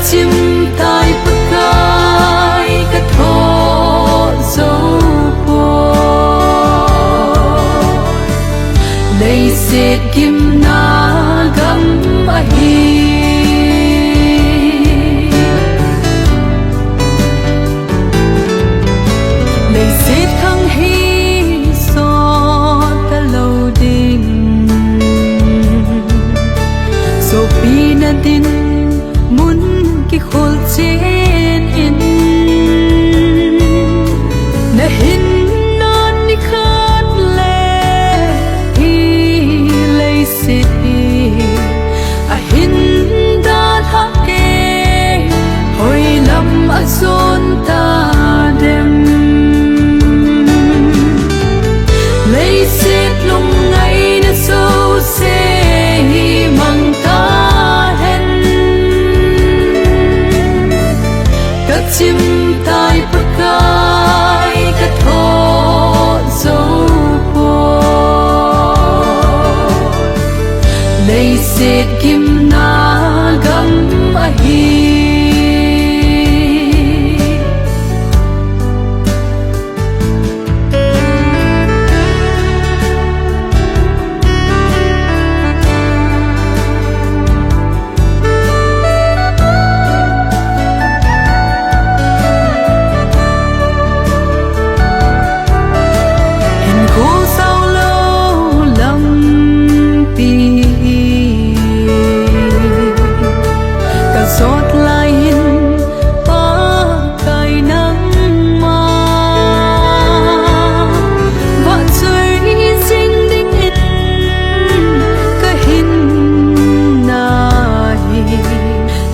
chim tai pakai ka tho dấu po lấy sét kim na gam a hi lấy sét khang hi so ta lâu ding so pi na din mun ki khol chen in na hin non ni khat le hi lei sit a hin da ha ke hoi lam a zon ta dem lei sit lung ngai na so se hi mang ta chim tai pakai ka tho dấu po lấy sét kim na gam a hi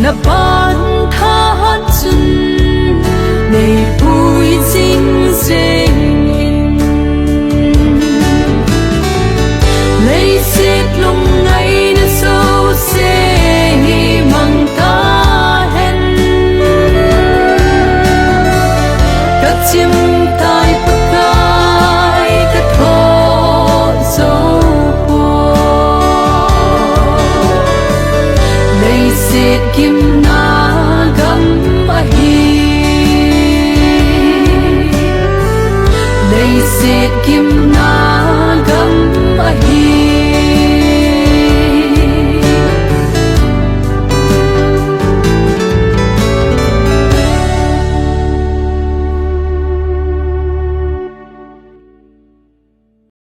na ban tha chun nei pui jing jeng